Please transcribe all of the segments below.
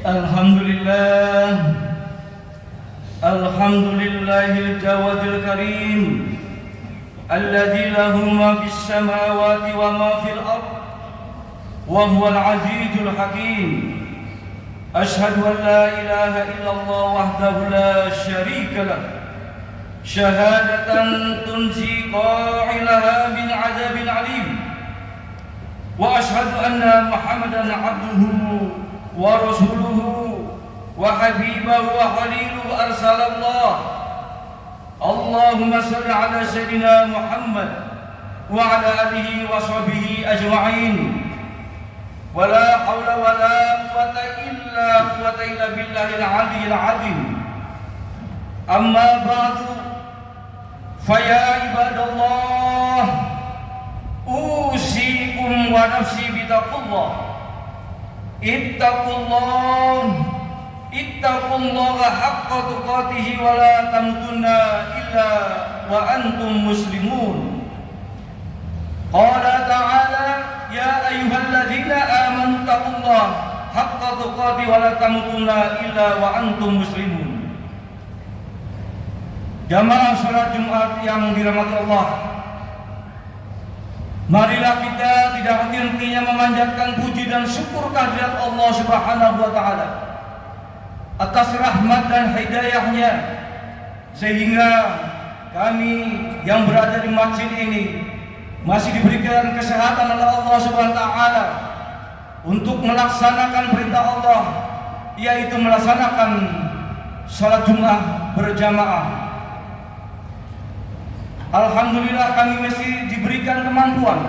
Alhamdulillah, Alhamdulillahil jawadil karim, alladzi lahu ma fis samawati wa ma fil ard, wa huwal azizul hakim. Ashhadu an la ilaha illallah wahdahu la syarika lah, syahadatan tunji qa'ilaha min azabin alim. Wa ashhadu anna Muhammadan abduhu wa rasuluhu wa habibahu wa khaliluhu arsalallah. Allahumma salli ala sayyidina Muhammad wa ala alihi wa sahbihi ajma'in. Wa la hawla wa la quwwata illa billahil aliyyil azim. Amma ba'du, fa ya ibadallah, usikum wa nafsi bitaqullah. Ittaqullaha haqqa tuqatih wa la tamutunna illa wa antum muslimun. Qala ta'ala, ya ayyuhalladzina amanu taqullaha haqqa tuqatih wa la tamutunna illa wa antum muslimun. Jamaah salat Jumat yang dirahmati Allah, marilah kita tidak henti-hentinya memanjatkan puji dan syukur kehadirat Allah Subhanahu wa taala atas rahmat dan hidayahnya, sehingga kami yang berada di masjid ini masih diberikan kesehatan oleh Allah Subhanahu wa taala untuk melaksanakan perintah Allah, yaitu melaksanakan salat Jumat berjamaah. Alhamdulillah, kami masih diberikan kemampuan,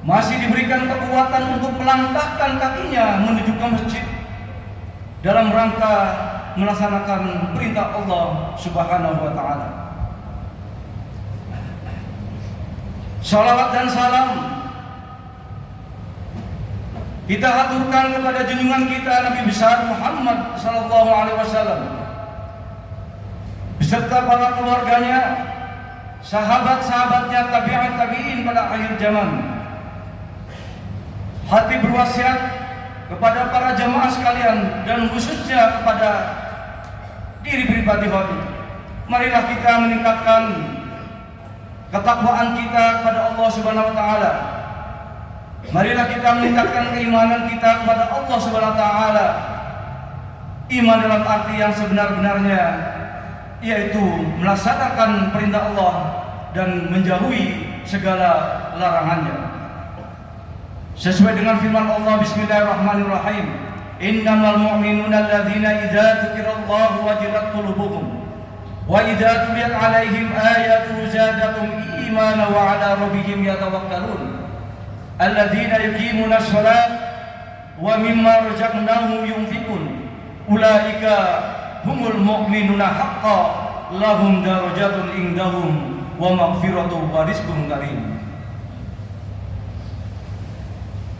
masih diberikan kekuatan untuk melangkahkan kakinya menuju ke masjid dalam rangka melaksanakan perintah Allah Subhanahu wa taala. Salawat dan salam kita haturkan kepada junjungan kita Nabi besar Muhammad sallallahu alaihi wasallam beserta para keluarganya, sahabat-sahabatnya, tabi'in pada akhir zaman. Hati berwasiat kepada para jamaah sekalian dan khususnya kepada diri pribadi hati. Marilah kita meningkatkan ketakwaan kita kepada Allah Subhanahu wa taala. Marilah kita meningkatkan keimanan kita kepada Allah Subhanahu wa taala. Iman dalam arti yang sebenar-benarnya, yaitu melaksanakan perintah Allah dan menjauhi segala larangannya. Sesuai dengan firman Allah, bismillahirrahmanirrahim, innamal mu'minuna alladzina idza dzukirallahu wajilat qulubuhum wa idza tuliyat 'alaihim ayatu zadatuhum imanan wa 'ala rabbihim yatawakkalun alladzina yuqimuna shalat wa mimma razaqnahum yunfiqun ulaika humul mu'minuna haqqan lahum darajatun indahum wa maghfiratun wa rizqun karim.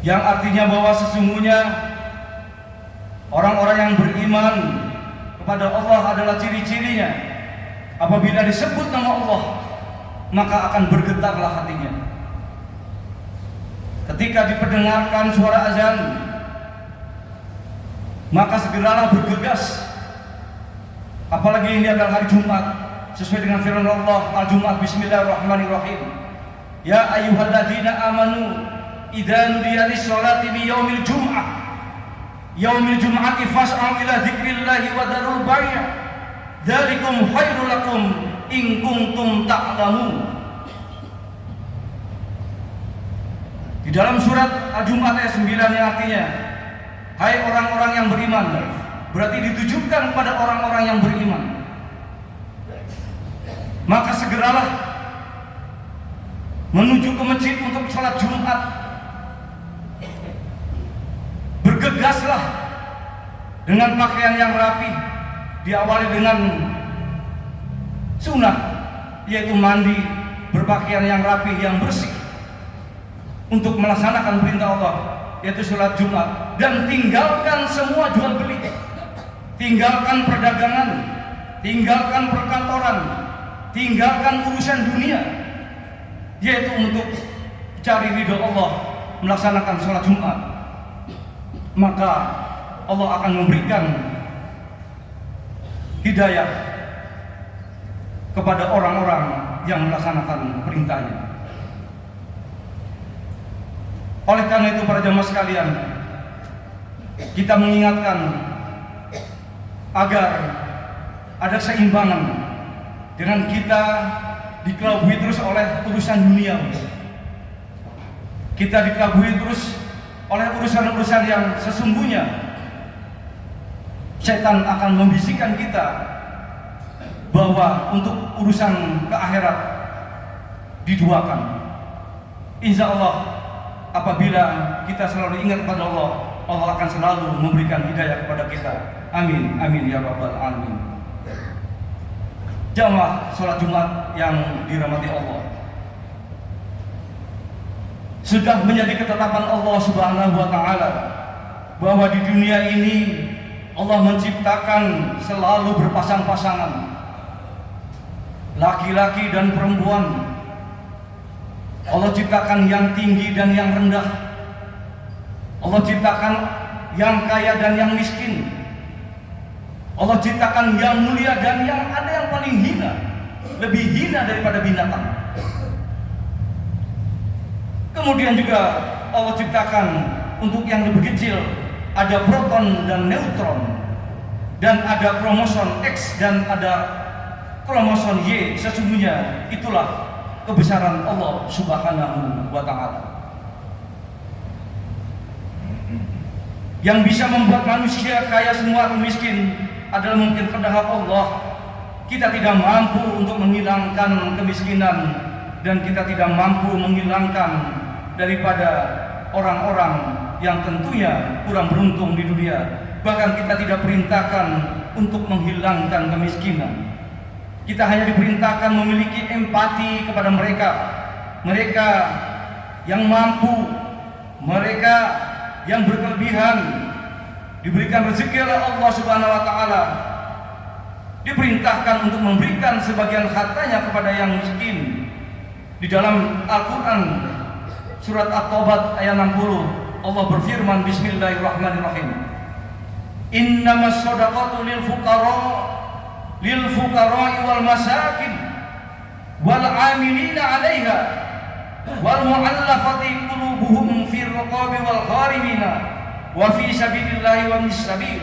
Yang artinya bahwa sesungguhnya orang-orang yang beriman kepada Allah adalah ciri-cirinya, apabila disebut nama Allah maka akan bergetarlah hatinya. Ketika diperdengarkan suara azan maka segeralah bergegas. Apalagi ini adalah hari Jumat, sesuai dengan firman Allah Al-Jumat, bismillahirrahmanirrahim, ya ayyuhalladzina amanu idza nudiya lis-sholati mi yaumil jum'ati fas'au ila dzikrillahi wa dzarul bai' dzalikum khairul lakum in kuntum ta'lamun. Di dalam surat Al-Jumat ayat 9 yang artinya, hai orang-orang yang beriman, berarti ditujukan kepada orang-orang yang beriman. Maka segeralah menuju ke masjid untuk sholat Jumat. Bergegaslah dengan pakaian yang rapi, diawali dengan sunnah, yaitu mandi, berpakaian yang rapi, yang bersih, untuk melaksanakan perintah Allah, yaitu sholat Jumat. Dan tinggalkan semua jual beli, tinggalkan perdagangan, tinggalkan perkantoran, tinggalkan urusan dunia, yaitu untuk cari ridho Allah, melaksanakan sholat Jumat. Maka Allah akan memberikan hidayah kepada orang-orang yang melaksanakan perintahnya. Oleh karena itu para jamaah sekalian, kita mengingatkan agar ada keseimbangan dengan kita dikelabui terus oleh urusan dunia. Kita dikelabui terus oleh urusan-urusan yang sesungguhnya setan akan membisikkan kita bahwa untuk urusan ke akhirat diduakan. Insya Allah apabila kita selalu ingat pada Allah, Allah akan selalu memberikan hidayah kepada kita. Amin, amin ya rabbal alamin. Jamaah sholat Jumat yang dirahmati Allah, sudah menjadi ketetapan Allah Subhanahu wa Ta'ala bahwa di dunia ini Allah menciptakan selalu berpasang-pasangan, laki-laki dan perempuan. Allah ciptakan yang tinggi dan yang rendah. Allah ciptakan yang kaya dan yang miskin. Allah ciptakan yang mulia dan yang ada yang paling hina, lebih hina daripada binatang. Kemudian juga Allah ciptakan untuk yang lebih kecil ada proton dan neutron, dan ada kromosom X dan ada kromosom Y. Sesungguhnya itulah kebesaran Allah Subhanahu wa Ta'ala. Yang bisa membuat manusia kaya semua atau miskin adalah mungkin kehendak Allah. Kita tidak mampu untuk menghilangkan kemiskinan, dan kita tidak mampu menghilangkan daripada orang-orang yang tentunya kurang beruntung di dunia. Bahkan kita tidak perintahkan untuk menghilangkan kemiskinan. Kita hanya diperintahkan memiliki empati kepada mereka, mereka yang mampu, mereka yang berkelebihan, diberikan rezeki oleh Allah Subhanahu wa Ta'ala, diperintahkan untuk memberikan sebagian hartanya kepada yang miskin. Di dalam Al-Quran surat At-Taubah ayat 60, Allah berfirman, Bismillahirrahmanirrahim, Innamas shadaqatu lil fuqara'i wal masakin wal 'amilina 'alaiha wal mu'allafati qulubuhum fir riqabi wal gharimina wa fi sabilillahi wa mis sabil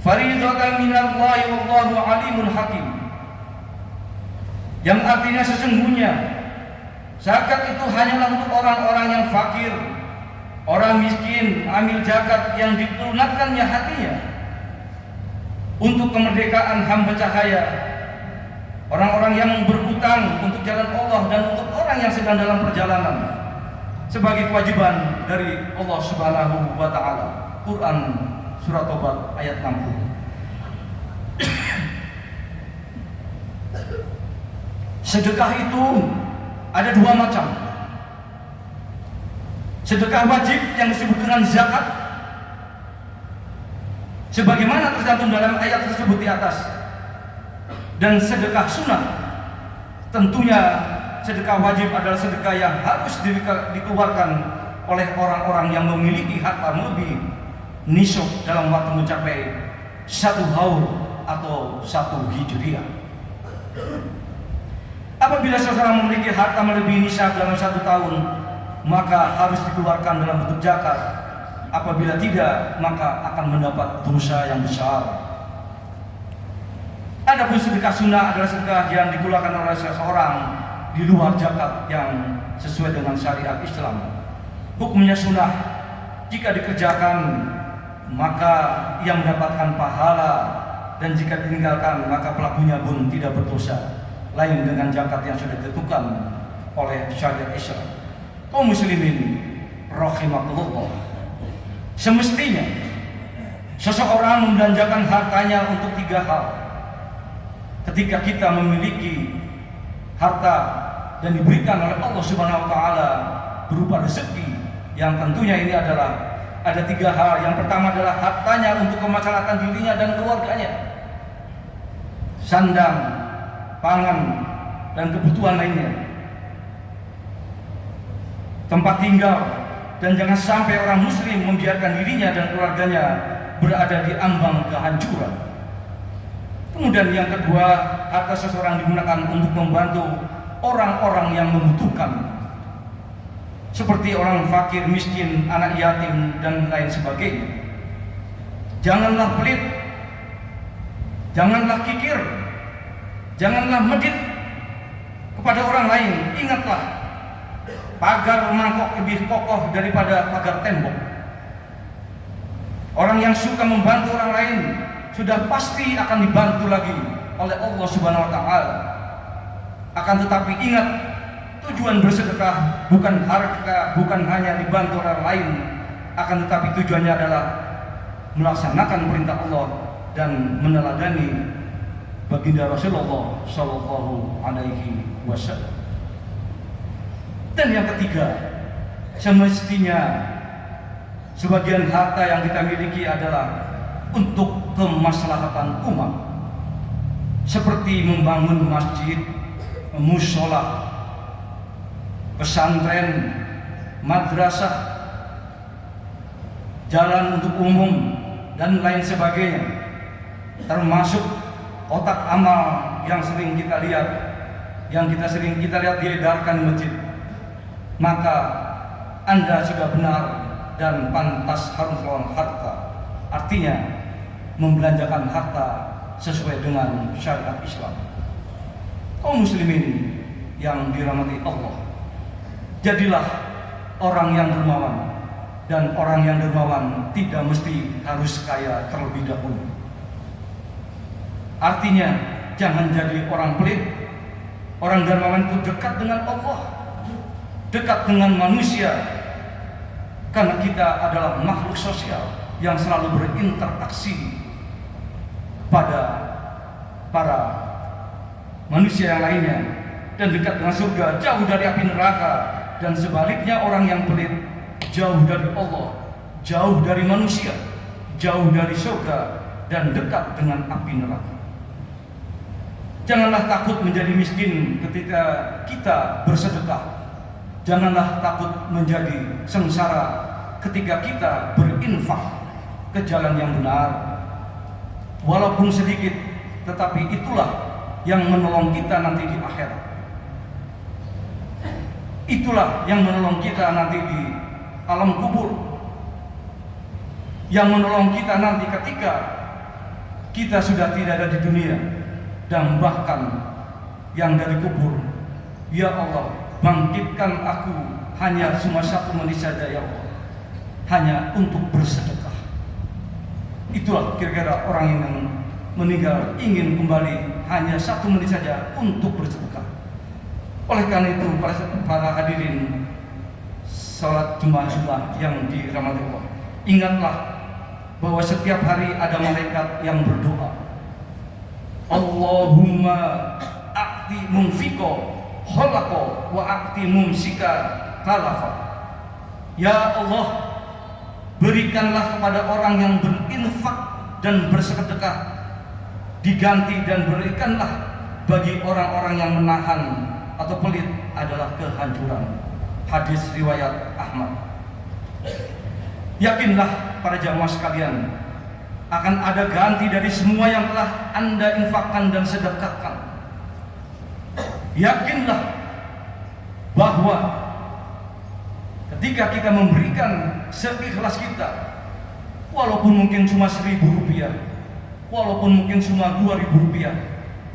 faridatan minallahi wallahu 'alimun hakim. Yang artinya sesungguhnya zakat itu hanyalah untuk orang-orang yang fakir, orang miskin, amil zakat yang ditunatkannya hatinya untuk kemerdekaan hamba cahaya, orang-orang yang berutang untuk jalan Allah, dan untuk orang yang sedang dalam perjalanan, sebagai kewajiban dari Allah Subhanahu wa Ta'ala. Quran surat Taubah ayat 60. Sedekah itu ada dua macam. Sedekah wajib yang disebut dengan zakat, sebagaimana tercantum dalam ayat tersebut di atas, dan sedekah sunnah. Tentunya sedekah wajib adalah sedekah yang harus dikeluarkan oleh orang-orang yang memiliki harta lebih nisab dalam waktu mencapai 1 haul atau 1 hijriah. Apabila seseorang memiliki harta melebihi nisab dalam 1 tahun, maka harus dikeluarkan dalam bentuk zakat. Apabila tidak, maka akan mendapat dosa yang besar. Adapun sedekah sunnah adalah sedekah yang dikeluarkan oleh seseorang di luar zakat yang sesuai dengan syariat Islam. Hukumnya sunnah, jika dikerjakan maka ia mendapatkan pahala, dan jika ditinggalkan maka pelakunya pun tidak berdosa. Lain dengan zakat yang sudah ditentukan oleh syariat Islam. Kaum muslimin rahimakumullah, semestinya seseorang membelanjakan hartanya untuk 3 hal. Ketika kita memiliki harta dan diberikan oleh Allah Subhanahu wa Ta'ala berupa rezeki, yang tentunya ini adalah ada 3 hal. Yang pertama adalah hartanya untuk kemaslahatan dirinya dan keluarganya, sandang, pangan, dan kebutuhan lainnya, tempat tinggal. Dan jangan sampai orang muslim membiarkan dirinya dan keluarganya berada di ambang kehancuran. Kemudian yang kedua, harta seseorang digunakan untuk membantu orang-orang yang membutuhkan, seperti orang fakir, miskin, anak yatim, dan lain sebagainya. Janganlah pelit, janganlah kikir, janganlah medit kepada orang lain. Ingatlah, pagar mangkok lebih kokoh daripada pagar tembok. Orang yang suka membantu orang lain sudah pasti akan dibantu lagi oleh Allah Subhanahu wa taala. Akan tetapi ingat, tujuan bersedekah bukan harta, bukan hanya dibantu orang lain, akan tetapi tujuannya adalah melaksanakan perintah Allah dan meneladani baginda Rasulullah Shallallahu Alaihi Wasallam. Dan yang ketiga, semestinya sebagian harta yang kita miliki adalah untuk kemaslahatan umat, seperti membangun masjid, mushola, pesantren, madrasah, jalan untuk umum, dan lain sebagainya, termasuk kotak amal yang sering kita lihat, diedarkan di masjid. Maka Anda sudah benar dan pantas harus melawan harta. Artinya membelanjakan harta sesuai dengan syariat Islam. Kaum muslimin yang dirahmati Allah, jadilah orang yang dermawan. Dan orang yang dermawan tidak mesti harus kaya terlebih dahulu. Artinya jangan jadi orang pelit. Orang dermawan itu dekat dengan Allah, dekat dengan manusia, karena kita adalah makhluk sosial yang selalu berinteraksi pada para manusia yang lainnya, dan dekat dengan surga, jauh dari api neraka. Dan sebaliknya, orang yang pelit jauh dari Allah, jauh dari manusia, jauh dari surga, dan dekat dengan api neraka. Janganlah takut menjadi miskin ketika kita bersedekah. Janganlah takut menjadi sengsara ketika kita berinfak ke jalan yang benar. Walaupun sedikit, tetapi itulah yang menolong kita nanti di akhirat. Itulah yang menolong kita nanti di alam kubur, yang menolong kita nanti ketika kita sudah tidak ada di dunia. Dan bahkan yang dari kubur, ya Allah, bangkitkan aku hanya cuma 1 menit saja ya Allah, hanya untuk bersedekah. Itulah kira-kira orang yang meninggal ingin kembali hanya 1 menit saja untuk bersedekah. Oleh karena itu, para hadirin salat Jumat yang dirahmati Allah, ingatlah bahwa setiap hari ada malaikat yang berdoa, Allahumma a'ti munfiqo khalaqo wa a'ti mumsika talafa. Ya Allah, berikanlah kepada orang yang berinfak dan bersedekah diganti, dan berikanlah bagi orang-orang yang menahan atau pelit adalah kehancuran. Hadis riwayat Ahmad. Yakinlah para jamaah sekalian, akan ada ganti dari semua yang telah Anda infakkan dan sedekahkan. Yakinlah bahwa ketika kita memberikan seikhlas kita, walaupun mungkin cuma 1.000 rupiah, walaupun mungkin cuma 2.000 rupiah,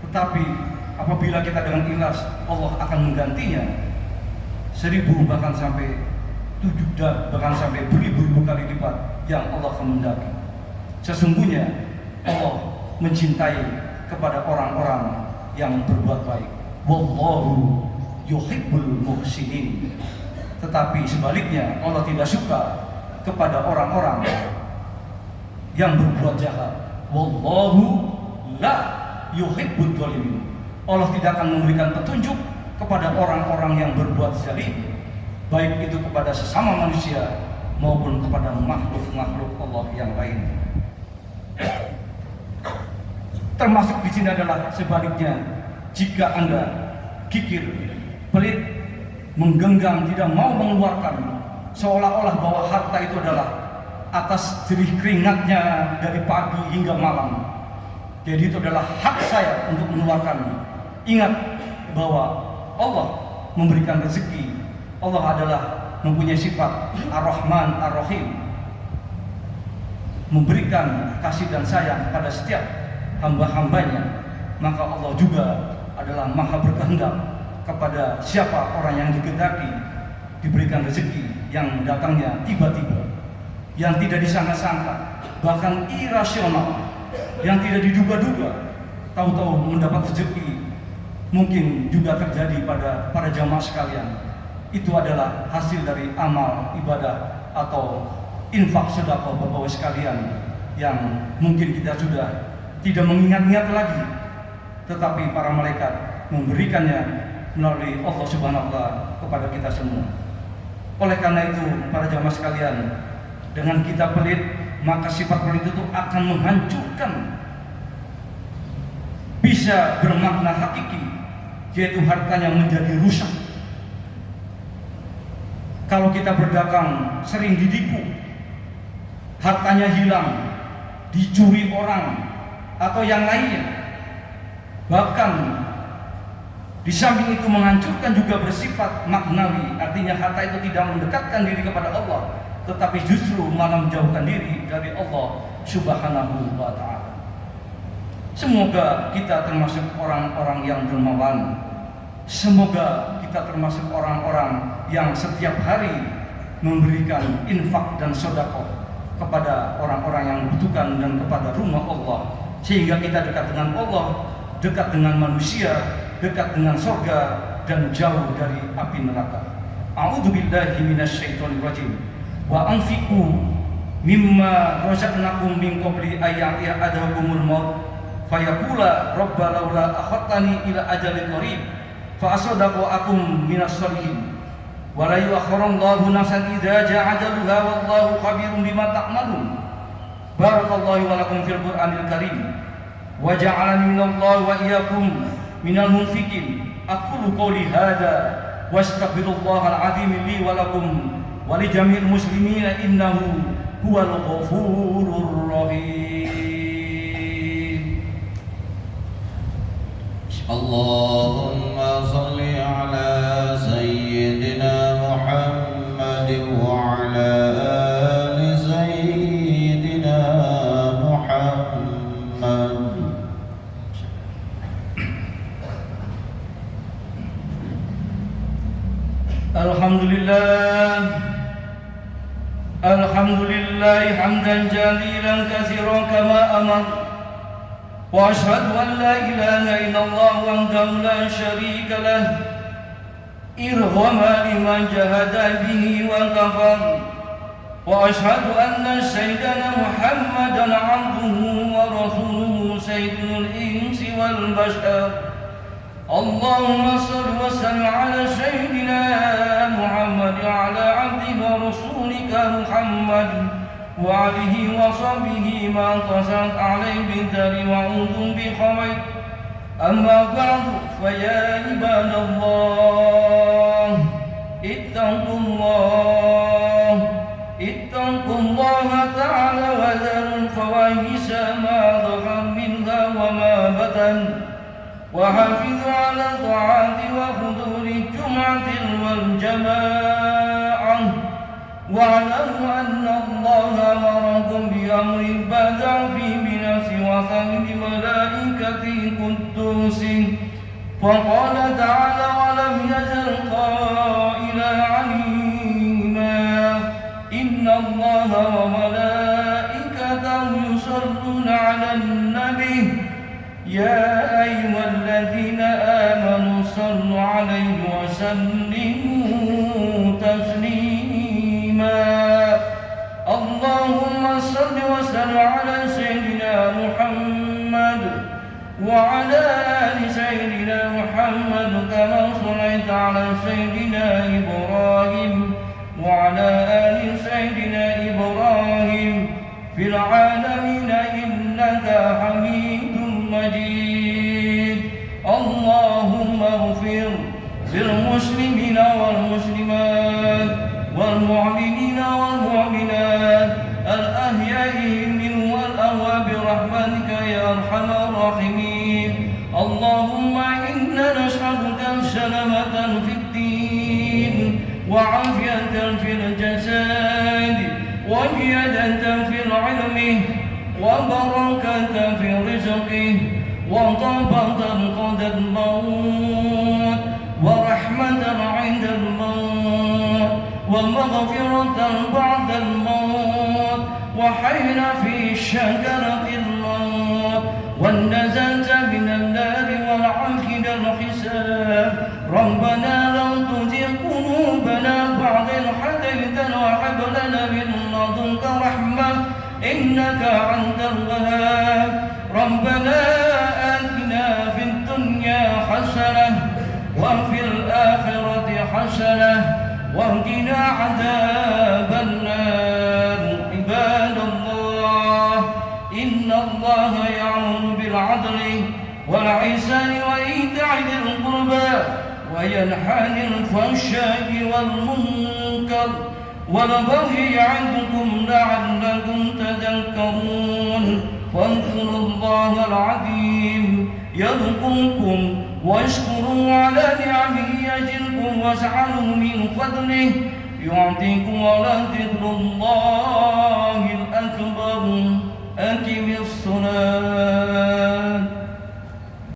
tetapi apabila kita dengan ikhlas, Allah akan menggantinya 1.000, bahkan sampai 7, bahkan sampai beribu-ribu kali lipat yang Allah kehendaki. Sesungguhnya Allah mencintai kepada orang-orang yang berbuat baik. Wallahu yuhibbul muhsinin. Tetapi sebaliknya, Allah tidak suka kepada orang-orang yang berbuat jahat. Wallahu la yuhibbul zalimin. Allah tidak akan memberikan petunjuk kepada orang-orang yang berbuat zalim, baik itu kepada sesama manusia maupun kepada makhluk-makhluk Allah yang lain. Termasuk di sini adalah sebaliknya, jika Anda kikir, pelit, menggenggam, tidak mau mengeluarkan, seolah-olah bahwa harta itu adalah atas jerih keringatnya dari pagi hingga malam. Jadi itu adalah hak saya untuk mengeluarkannya. Ingat bahwa Allah memberikan rezeki. Allah adalah mempunyai sifat Ar-Rahman Ar-Rahim, memberikan kasih dan sayang pada setiap hamba-hambanya. Maka Allah juga adalah maha berkehendak kepada siapa orang yang dikehendaki diberikan rezeki yang datangnya tiba-tiba, yang tidak disangka-sangka, bahkan irasional, yang tidak diduga-duga. Tahu-tahu mendapat rezeki. Mungkin juga terjadi pada para jamaah sekalian. Itu adalah hasil dari amal ibadah atau infak sedekah Bapak-Bapak sekalian yang mungkin kita sudah tidak mengingat-ingat lagi, tetapi para malaikat memberikannya melalui Allah Subhanahu wa Ta'ala kepada kita semua. Oleh karena itu, para jamaah sekalian, dengan kita pelit, maka sifat pelit itu akan menghancurkan, bisa bermakna hakiki, yaitu hartanya menjadi rusak. Kalau kita berdagang sering ditipu, hartanya hilang, dicuri orang atau yang lainnya. Bahkan di samping itu menghancurkan juga bersifat maknawi, artinya harta itu tidak mendekatkan diri kepada Allah, tetapi justru malah menjauhkan diri dari Allah Subhanahu wa Ta'ala. Semoga kita termasuk orang-orang yang dermawan. Semoga kita termasuk orang-orang yang setiap hari memberikan infak dan sedekah kepada orang-orang yang membutuhkan dan kepada rumah Allah, sehingga kita dekat dengan Allah, dekat dengan manusia, dekat dengan surga, dan jauh dari api neraka. A'udzubillahi minasyaitonirrajim. Wa anfiqu mimma razaqnakum min qabli ayyatiya adakumul maut fayaqula rabba laula akhartani ila ajalin qarib fa asadaqu akum minas shalihin wa la yu'akhiru nafsan idza ja'a ajaluha wallahu khabirun bima ta'malun. Barakallahu wa lakum fil Qur'anil Karim wa ja'alani minallahi wa iyyakum minal munfiqin. Aqulu qouli hadza wa astaghfirullahal azim li wa lakum wa li jami'il muslimina innahu huwal ghafurur rahim. Allahumma salli ala sayyidina Muhammad wa ala ali sayyidina Muhammad. Alhamdulillah hamdan jalilan katsiran kama amar. Wa ashhadu an la ilaha illallah wahdahu la syarika lah irghama liman jahada bihi wa kafar. Wa ashhadu anna sayyidana Muhammadan abduhu wa rasuluhu sayyidul insi wal bashar. Allahumma salli wa sallim ala sayyidina Muhammad wa ala abdika wa rasulika Muhammad wa alihi wa sahbihi ma tasat alaihi bidari wa udhum bi khamayt. Amma ba'du fa ya ibadallah ittaqullaha ta'ala wa dharul fawahisha ma dhahara minha wa ma batan wa hafidhu ala ta'ati wa huduri jum'atin wal jama'ah. واعلموا أن الله أمركم بأمر بدأ فيه بنفسه وثنى بملائكته قدوسه فقال تعالى ولم يزل قائلا عليما إن الله وملائكته يصلون على النبي يا أيها الذين آمنوا صلوا عليه وسلموا تسليما. اللهم صل وسلم على سيدنا محمد وعلى آل سيدنا محمد كما صليت على سيدنا إبراهيم وعلى آل سيدنا إبراهيم في العالمين إنك حميد مجيد. اللهم اغفر للمسلمين والمسلمات والمؤمنين والمؤمنات أرحم الراحمين. اللهم إنا نسألك سلامة في الدين وعافية في الجسد وزيادة في العلم وبركة في رزقه وطابة قبل الموت ورحمة عند الموت ومغفرة بعد الموت وحين في شجرة الموت والنجاة من النار والعافية الحساب. ربنا لا تزغ قلوبنا بعد إذ هديتنا وهب لنا من لدنك رحمة إنك أنت الوهاب. ربنا آتنا في الدنيا حسنة وفي الآخرة حسنة وقنا عذاب النار. عباد الله إن الله يأمر بالعدل والإحسان وإيتاء ذي القربى وينهى عن الفحشاء والمنكر والبغي يعظكم لعلكم تذكرون. فاذكروا الله العظيم يذكركم واشكروا على نعمه يزدكم واسألوا من فضله يعطيكم. ولا ذكر الله